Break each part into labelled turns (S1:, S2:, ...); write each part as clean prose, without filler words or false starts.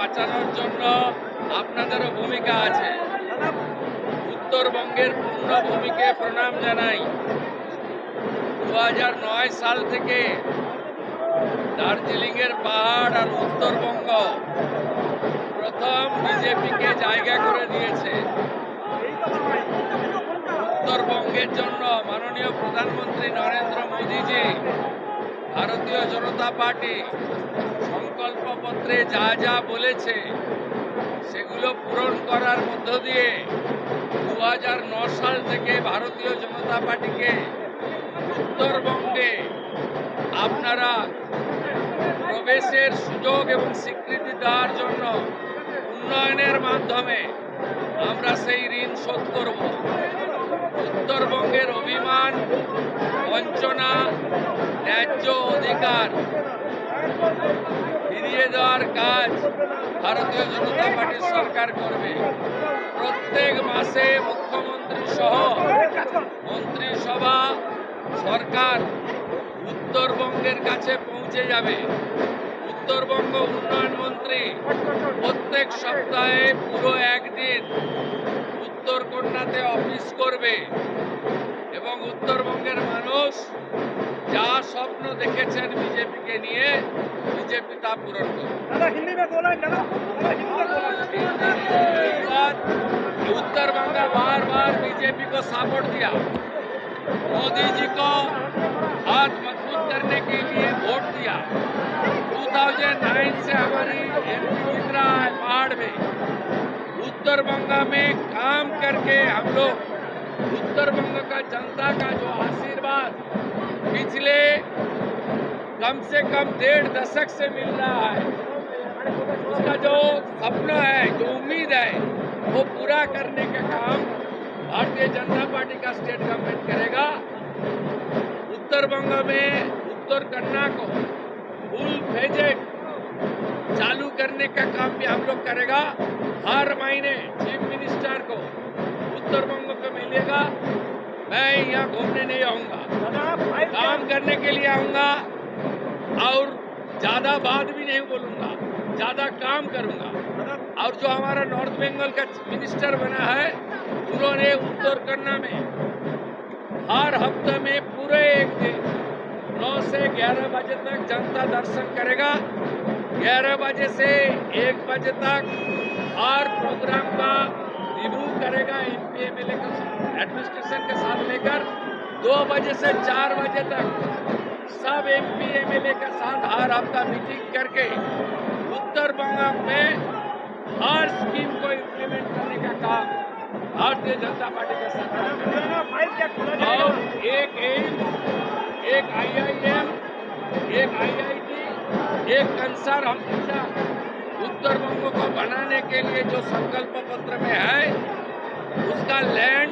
S1: বাঁচানোর জন্য আপনাদেরও ভূমিকা আছে। উত্তরবঙ্গের পূর্ণ ভূমিকে প্রণাম জানাই। 2009 সাল থেকে দার্জিলিংয়ের পাহাড় আর উত্তরবঙ্গ প্রথম বিজেপিকে জায়গা করে দিয়েছে। উত্তরবঙ্গের জন্য মাননীয় প্রধানমন্ত্রী নরেন্দ্র মোদীজি, ভারতীয় জনতা পার্টি সংকল্পপত্রে যা যা বলেছে সেগুলো পূরণ করার মধ্য দিয়ে 2009 সাল থেকে ভারতীয় জনতা পার্টিকে উত্তরবঙ্গে আপনারা প্রবেশের সুযোগ এবং স্বীকৃতি দেওয়ার জন্য উন্নয়নের মাধ্যমে আমরা সেই ঋণ শোধ করব। উত্তরবঙ্গের অভিমান, বঞ্চনা, ন্যায্য অধিকার ফিরিয়ে দেওয়ার কাজ ভারতীয় জনতা পার্টির সরকার করবে। প্রত্যেক মাসে মুখ্যমন্ত্রী সহ মন্ত্রিসভা সরকার উত্তরবঙ্গের কাছে পৌঁছে যাবে। উত্তরবঙ্গ উন্নয়ন মন্ত্রী প্রত্যেক সপ্তাহে পুরো একদিন উত্তরকন্যাতে অফিস করবে এবং উত্তরবঙ্গের মানুষ যা স্বপ্ন দেখেছেন বিজেপিকে নিয়ে, বিজেপি তা पूरण করবে। उत्तरबंग बार बार बीजेपी को सपोर्ट दिया, मोदी जी को हाथ मजबूत करने के लिए वोट दिया। 2009 से हमारी एमपी जीत रहा है पहाड़ में। उत्तरबंग में काम करके हम लोग उत्तरबंग का जनता का जो आशीर्वाद पिछले कम से कम 1.5 दशक से मिल रहा है, उसका जो सपना है, जो उम्मीद है, वो पूरा करने का काम भारतीय जनता पार्टी का स्टेट गवर्नमेंट करेगा। उत्तरबंग में उत्तरकन्या को फुल प्रोजेक्ट चालू करने का काम भी हम लोग करेगा। हर महीने चीफ मिनिस्टर को उत्तरबंग को मिलेगा। मैं यहाँ घूमने नहीं आऊँगा, काम करने के लिए आऊँगा और ज़्यादा बात भी नहीं बोलूँगा, ज़्यादा काम करूँगा। और जो हमारा नॉर्थ बंगाल का मिनिस्टर बना है, उन्होंने उत्तरकन्या में हर हफ्ते में पूरे एक दिन 9 से 11 बजे तक जनता दर्शन करेगा। 11 बजे से 1 बजे तक हर प्रोग्राम का रिव्यू करेगा एमपी एमएलए के एडमिनिस्ट्रेशन के साथ लेकर। 2 बजे से 4 बजे तक सब एमपी एमएलए के साथ हर हफ्ता मीटिंग करके उत्तरबंग में हर स्कीम को इम्प्लीमेंट करने का काम भारतीय जनता पार्टी के साथ और एक एम्स, एक IIM, एक IIT, एक कैंसर हॉस्पिटल उत्तरबंग को बनाने के लिए जो संकल्प पत्र में है, उसका लैंड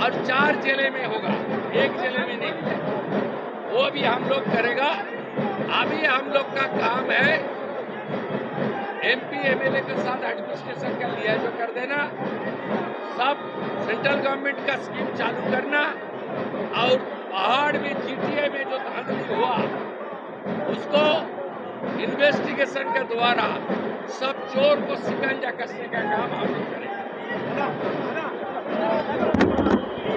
S1: और 4 जिले में होगा, एक जिले में नहीं है। वो भी हम लोग करेगा। अभी हम लोग का काम है एमपी एमएलए के साथ एडमिनिस्ट्रेशन का लिहाजा कर देना, सब सेंट्रल गवर्नमेंट का स्कीम चालू करना और पहाड़ में GTA में जो धांधली हुआ उसको इन्वेस्टिगेशन के द्वारा सब चोर को शिकंजा कसने का काम हम लोग करेंगे।